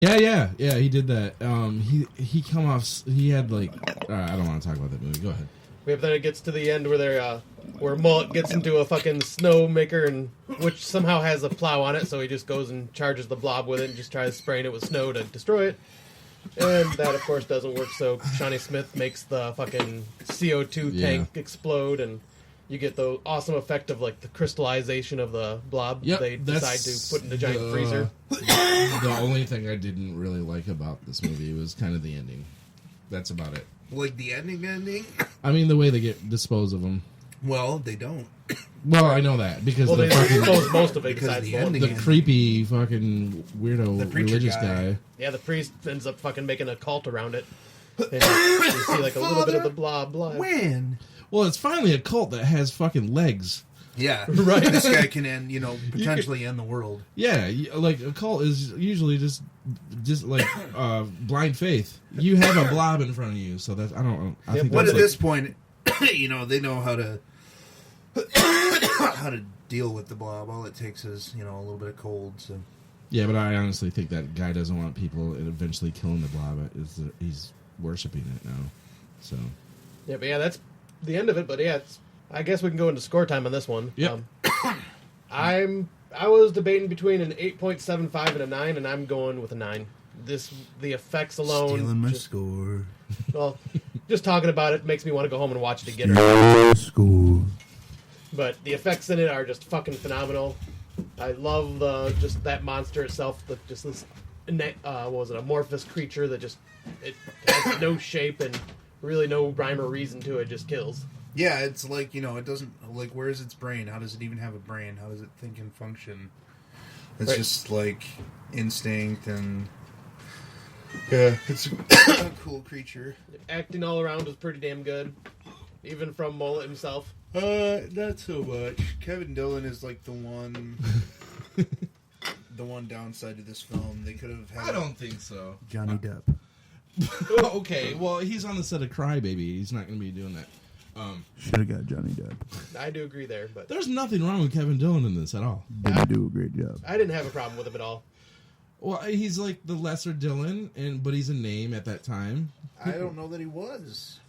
Yeah, he did that. He come off. He had like. I don't want to talk about that movie. Go ahead. Then it gets to the end where where Mullet gets into a fucking snowmaker, and which somehow has a plow on it, so he just goes and charges the blob with it and just tries spraying it with snow to destroy it. And that, of course, doesn't work, so Shawnee Smith makes the fucking CO2 tank explode, and you get the awesome effect of, like, the crystallization of the blob they decide to put in the giant freezer. The only thing I didn't really like about this movie was kind of the ending. That's about it. Like the ending? I mean, the way they get dispose of them. Well, they don't. Well, I know that because they dispose most of it besides the creepy fucking weirdo religious guy. Yeah, the priest ends up fucking making a cult around it. And you see like a little bit of the blob. When? Well, it's finally a cult that has fucking legs. Yeah, right. This guy can end, potentially end the world. Yeah, like a cult is usually just like blind faith. You have a blob in front of you, so that's I don't know. I think but at this point, they know how to deal with the blob. All it takes is a little bit of cold. So yeah, but I honestly think that guy doesn't want people eventually killing the blob. He's worshiping it now. So yeah, but that's the end of it. But yeah, I guess we can go into score time on this one. Yeah. I was debating between an 8.75 and a 9, and I'm going with a 9. The effects alone. Stealing my score. Well, just talking about it makes me want to go home and watch it again. Score. But the effects in it are just fucking phenomenal. I love just that monster itself. Just this, amorphous creature that it has no shape and really no rhyme or reason to it. Just kills. Yeah, it's like, it doesn't, like, where is its brain? How does it even have a brain? How does it think and function? It's just, like, instinct and... Yeah, it's a cool creature. Acting all around was pretty damn good. Even from Mullet himself. Not so much. Kevin Dillon is, like, the one... the one downside to this film. They could have had... I don't think so. Johnny Depp. Okay, well, he's on the set of Cry Baby. He's not going to be doing that. Should have got Johnny Depp. I do agree there, but there's nothing wrong with Kevin Dillon in this at all. Didn't do a great job. I didn't have a problem with him at all. Well, he's like the lesser Dillon, but he's a name at that time. I don't know that he was.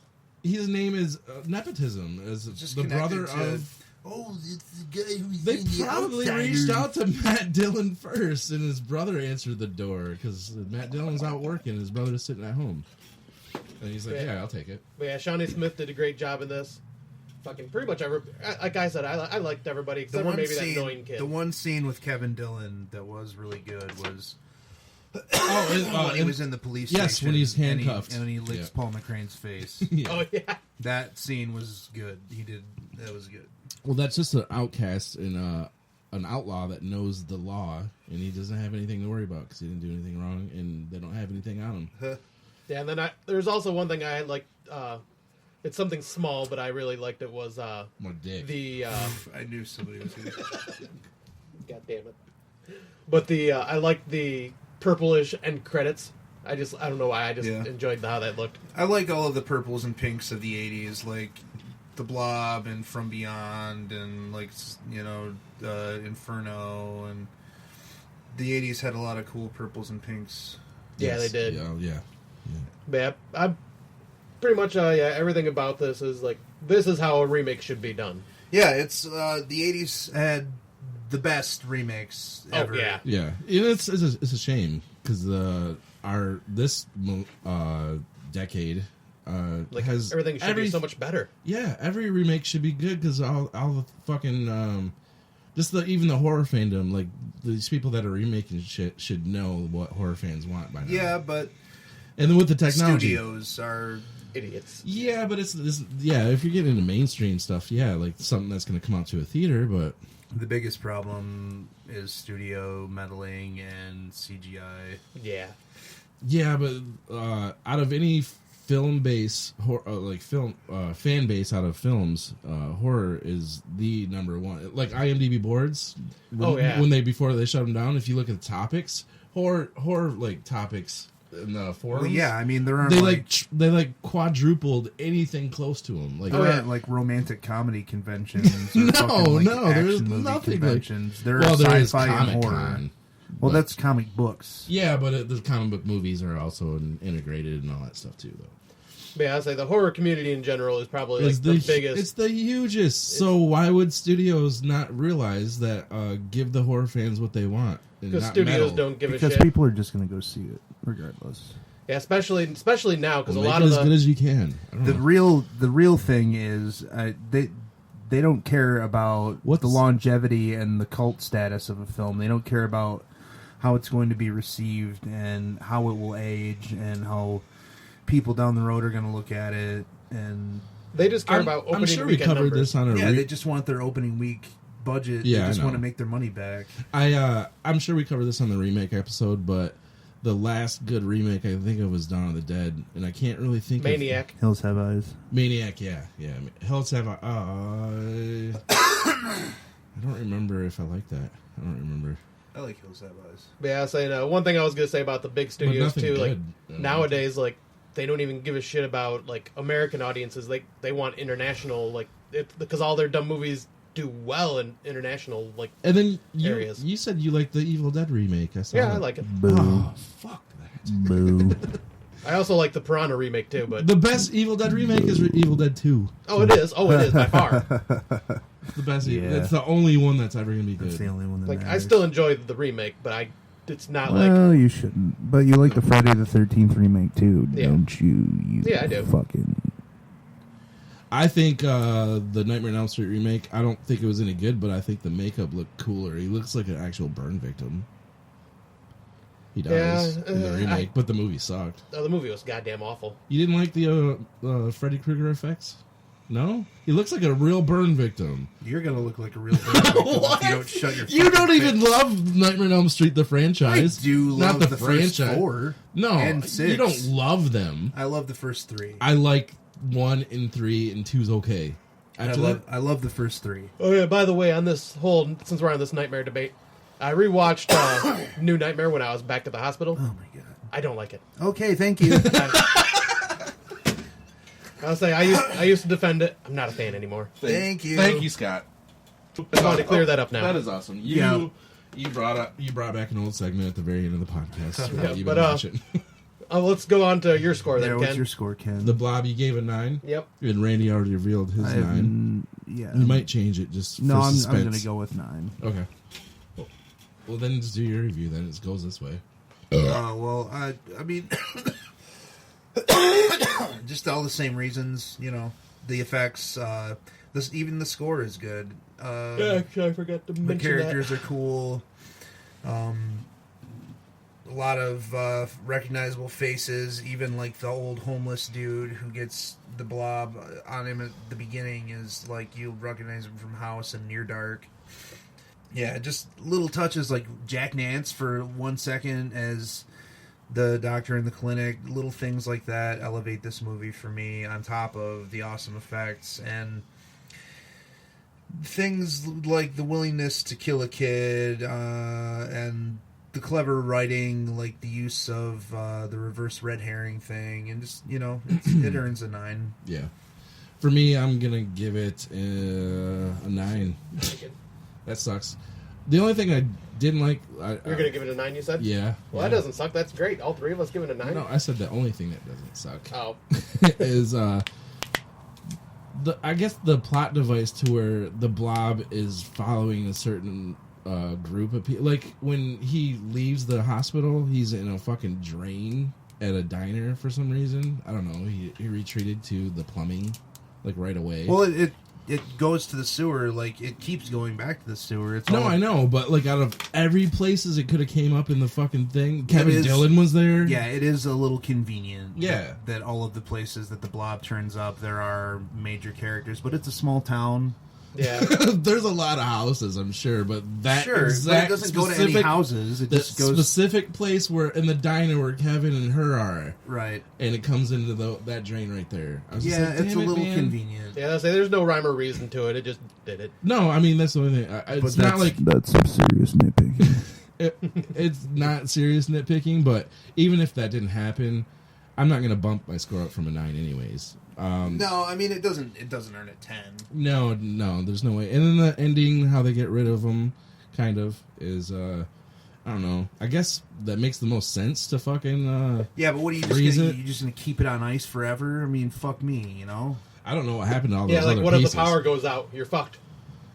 His name is nepotism, as just the brother of. Oh, it's the guy who's They probably reached out to Matt Dillon first, and his brother answered the door because Matt Dillon's out working, his brother's sitting at home. And he's like, yeah, I'll take it. But yeah, Shawnee Smith did a great job in this. Fucking pretty much, like I said, I liked everybody except for maybe that annoying kid. The one scene with Kevin Dillon that was really good was when he was in the police station. Yes, when he's handcuffed. And he licks Paul McCrane's face. Yeah. Oh, yeah. That scene was good. That was good. Well, that's just an outcast and an outlaw that knows the law, and he doesn't have anything to worry about because he didn't do anything wrong, and they don't have anything on him. Yeah, and then there's also one thing I liked. It's something small, but I really liked it was more dick. I knew somebody was going to. God damn it! But I liked the purplish end credits. I don't know why. I just enjoyed how that looked. I like all of the purples and pinks of the '80s, like the Blob and From Beyond, and like Inferno, and the '80s had a lot of cool purples and pinks. Yeah, yes. they did. Yeah. But yeah, I'm pretty much everything about this is how a remake should be done. Yeah, it's the '80s had the best remakes ever. Oh, yeah. It's a shame because this decade has everything should be so much better. Yeah, every remake should be good because all the fucking even the horror fandom, like these people that are remaking shit should know what horror fans want by now. Yeah, but and then with the technology, studios are idiots. Yeah, but if you're getting into mainstream stuff, like something that's going to come out to a theater, but the biggest problem is studio meddling and CGI. Yeah, but out of any film base fan base out of films, horror is the number one. Like IMDb boards, before they shut them down, if you look at the topics, horror like topics in the forums. Well, yeah, I mean there aren't they quadrupled anything close to them. Like there aren't like romantic comedy conventions. Or no, there's movie nothing conventions. like. There are sci-fi and horror. Well, But- that's comic books. Yeah, but the comic book movies are also integrated and all that stuff too, though. But yeah, I'd say the horror community in general is probably It's like the biggest. It's the hugest. So why would studios not realize that? Give the horror fans what they want. Because studios don't give a Because shit. people are just going to go see it regardless. Yeah, especially now because Well, a lot make of it as good as you can. I don't know. The real thing is they don't care about the longevity and the cult status of a film. They don't care about how it's going to be received and how it will age and how people down the road are going to look at it. And they just care about opening I'm sure we weekend covered numbers. this on a they just want their opening week budget. Yeah, They just I know. want to make their money back. I'm sure we covered this on the remake episode, but the last good remake I think of was Dawn of the Dead, and I can't really think Maniac. Hills Have Eyes. Maniac, yeah. Hills Have I don't remember if I like that. I don't remember. I like Hills Have Eyes. But yeah, saying one thing I was gonna say about the big studios nothing too, like good. nowadays, like they don't even give a shit about like American audiences. Like they want international, like because all their dumb movies do well in international like And then areas. you said you liked the Evil Dead remake. I saw Yeah, that. I like it. Boo. Oh, fuck that. Boo. I also like the Piranha remake too, but The best Evil Dead remake is Evil Dead 2. it is by far. It's the best. Yeah. It's the only one that's ever going to be That's the good. only one that Like I matters. still enjoy the remake, but it's not like Well, you shouldn't. But you like the Friday the 13th remake too, Yeah. don't you? Yeah, I do. Fucking. I think the Nightmare on Elm Street remake, I don't think it was any good, but I think the makeup looked cooler. He looks like an actual burn victim. He does Yeah, in the remake, but the movie sucked. the movie was goddamn awful. You didn't like the Freddy Krueger effects? No? He looks like a real burn victim. You're gonna look like a real victim if you don't shut your. You fucking don't even face. love Nightmare on Elm Street, the I franchise. do Not love the the first franchise. 4. No, and 6. you don't love them. I love the first 3. I like 1 and 3 and 2's okay. I love the first 3. Oh yeah, by the way, on this whole since we're on this Nightmare debate, I rewatched New Nightmare when I was back at the hospital. Oh my god. I don't like it. Okay, thank you. I'll say I used to defend it. I'm not a fan anymore. Thank you. Thank you, Scott. I wanted to clear that up now. That is awesome. Yeah. You brought back an old segment at the very end of the podcast. Yeah, You've but, been watching. Let's go on to your score Yeah, then, what's Ken. your score, Ken? The Blob, you gave a 9. Yep. And Randy already revealed his 9. Yeah. You might change it just No, for I'm suspense. going to go with 9. Okay. Well, then just do your review. Then it goes this way. Well, I mean, just all the same reasons. You know, the effects. Even the score is good. Yeah, actually, I forgot to The mention characters that. are cool. A lot of recognizable faces. Even like the old homeless dude who gets the blob on him at the beginning is like you recognize him from House and Near Dark. Yeah, just little touches like Jack Nance for 1 second as the doctor in the clinic. Little things like that elevate this movie for me on top of the awesome effects and things like the willingness to kill a kid and the clever writing, like the use of the reverse red herring thing, and just, you know, it earns a 9. Yeah. For me, I'm going to give it a 9. That sucks. The only thing I didn't like... You're going to give it a 9, you said? Yeah. Well, yeah. that doesn't suck. That's great. All three of us give it a 9? No, I said the only thing that doesn't suck Oh. is... I guess the plot device to where the Blob is following a certain group of people. Like, when he leaves the hospital, he's in a fucking drain at a diner for some reason. I don't know. He retreated to the plumbing, like, right away. Well, it goes to the sewer, like, it keeps going back to the sewer. It's No, all, I know, but, like, out of every places it could have came up in the fucking thing, Kevin is- Dillon was there. Yeah, it is a little convenient. Yeah. That all of the places that the blob turns up, there are major characters, but it's a small town. Yeah. There's a lot of houses, I'm sure, but that Sure, but it exact doesn't go to any specific- houses. It the just goes specific place where in the diner where Kevin and her are, right. and it comes into that drain right there. I was just Yeah, like, it's a "Damn it, little man." convenient. Yeah, I say there's no rhyme or reason to it. It just did it. No, I mean that's the only thing. It's But not like That's some serious nitpicking. it's not serious nitpicking, but even if that didn't happen, I'm not gonna bump my score up from a 9 anyways. No, I mean it doesn't earn a 10. No, there's no way. And then the ending, how they get rid of him, kind of is I don't know. I guess that makes the most sense to fucking. Yeah, but what are you just gonna keep it on ice forever? I mean, fuck me, you know. I don't know what happened to all those. Yeah, like other what pieces. if the power goes out? You're fucked.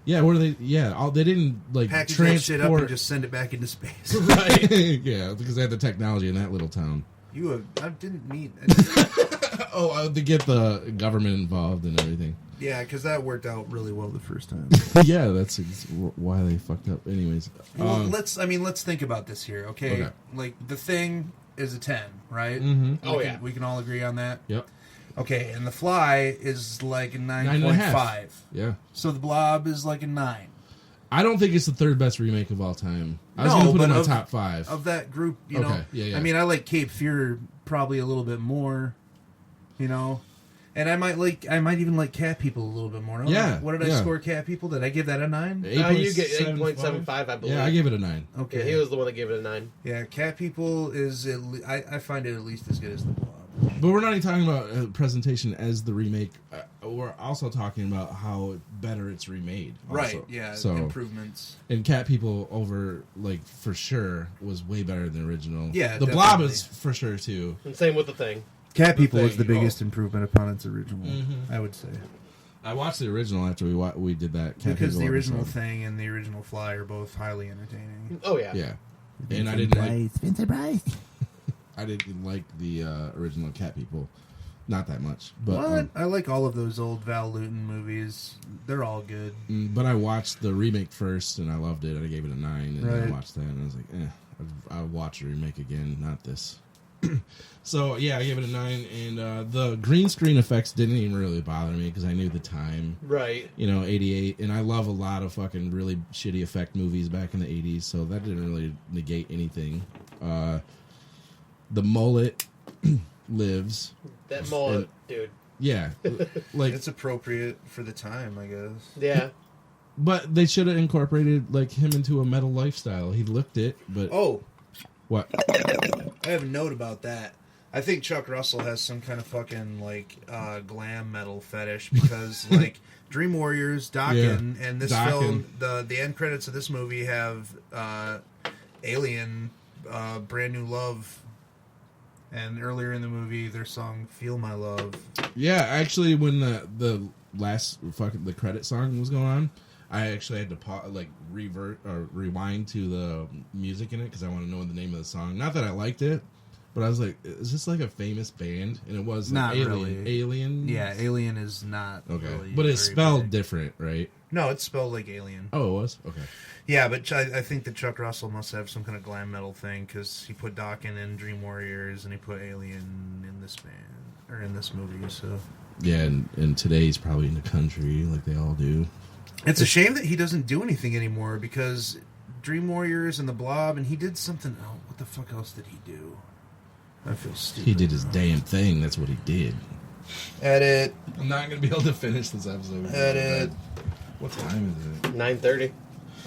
Yeah, what are they? Yeah, they didn't like package transport that shit up and just send it back into space. Right. Yeah, because they had the technology in that little town. I didn't mean. To get the government involved and everything. Yeah, because that worked out really well the first time. Yeah, that's why they fucked up. Anyways, well, let's think about this here, okay? Like The Thing is a 10, right? Mm-hmm. We can all agree on that. Yep. Okay, and The Fly is like a 9.5. Yeah. So The Blob is like a 9. I don't think it's the third best remake of all time. I was going to put it in my top 5 of that group. You know, yeah. I mean, I like Cape Fear probably a little bit more. You know, and I might even like Cat People a little bit more. Yeah. What did I score Cat People? Did I give that a 9? You get 8.75, I believe. Yeah, I gave it a 9. Okay, he was the one that gave it a 9. Yeah, Cat People is I find it at least as good as The Blob. But we're not even talking about presentation as the remake. We're also talking about how better it's remade. Also. Right, yeah, so, improvements. And Cat People for sure, was way better than the original. Yeah, The Blob is for sure, too. And same with The Thing. Cat People is the biggest improvement upon its original, I would say. I watched the original after we did that. Because the original Thing and the original Fly are both highly entertaining. Oh, yeah. Yeah. And I didn't like... Vincent Price. I didn't like the original Cat People. Not that much. But, what? I like all of those old Val Lewton movies. They're all good. But I watched the remake first, and I loved it. I gave it a 9, and then I watched that, and I was like, I'll watch the remake again, not this. So, yeah, I gave it a 9, and the green screen effects didn't even really bother me, because I knew the time. Right. 88, and I love a lot of fucking really shitty effect movies back in the 80s, so that didn't really negate anything. The mullet lives. That mullet, dude. Yeah. Like it's appropriate for the time, I guess. Yeah. But they should have incorporated him into a metal lifestyle. He looked it, but what? I have a note about that. I think Chuck Russell has some kind of fucking glam metal fetish because Dream Warriors, Dokken, and this film, the end credits of this movie have Alien, Brand New Love. And earlier in the movie, their song "Feel My Love." Yeah, actually, when the last the credit song was going on, I actually had to rewind to the music in it because I want to know the name of the song. Not that I liked it, but I was like, "Is this a famous band?" And it was not Alien. really. Alien. Yeah, Alien is not okay, really but it's spelled different, right? No, it's spelled like Alien. Oh, it was okay. Yeah, but I think that Chuck Russell must have some kind of glam metal thing because he put Dokken in Dream Warriors and he put Alien in this band or in this movie. So yeah, and today he's probably in the country like they all do. It's a shame that he doesn't do anything anymore because Dream Warriors and the Blob, and he did something. Oh, what the fuck else did he do? I feel stupid. He did his damn thing. That's what he did. Edit. I'm not gonna be able to finish this episode. Edit. What time is it? 9:30.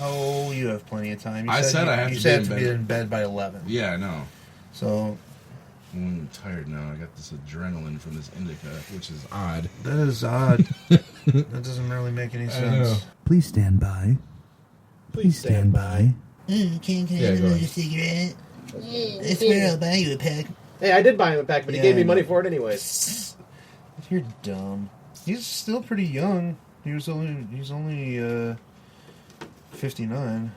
Oh, you have plenty of time. I said I have to be in bed by 11. Yeah, I know. So I'm tired now. I got this adrenaline from this indica, which is odd. that is odd. That doesn't really make any sense. Please stand by. Please stand by. Can I have another cigarette? I swear I'll buy you a pack. Hey, I did buy him a pack, but he gave me money for it anyways. You're dumb. He's still pretty young. He's only 59.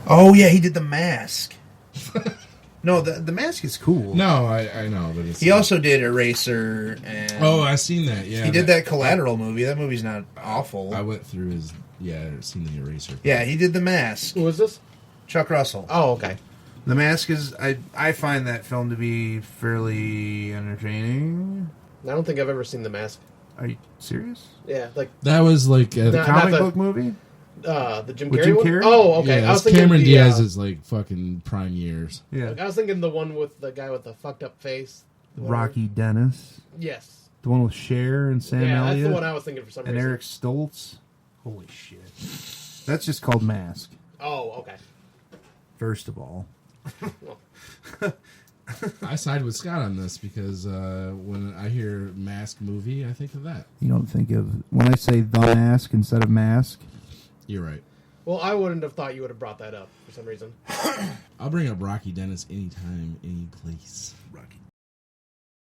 Oh yeah, he did The Mask. No, the Mask is cool. No, I know, but he also did Eraser and I've seen that. Yeah, he did that Collateral movie. That movie's not awful. I went through his seen the Eraser. Yeah, he did The Mask. Who was this? Chuck Russell. Oh, okay. The Mask is I find that film to be fairly entertaining. I don't think I've ever seen The Mask. Are you serious? Yeah, that was like the comic book movie. The Jim With Carrey Jim one? Carrey? Oh, okay. Yeah, I was thinking Cameron Diaz's fucking prime years. Yeah, I was thinking the one with the guy with the fucked up face. Rocky Dennis. Yes. The one with Cher and Sam Yeah, Elliott. that's the one I was thinking for some and reason. Eric Stoltz. Holy shit. That's just called Mask, Oh, okay. first of all. I side with Scott on this because when I hear Mask movie, I think of that. You don't think of... When I say The Mask instead of Mask... You're right. Well, I wouldn't have thought you would have brought that up for some reason. I'll bring up Rocky Dennis anytime, any place. Rocky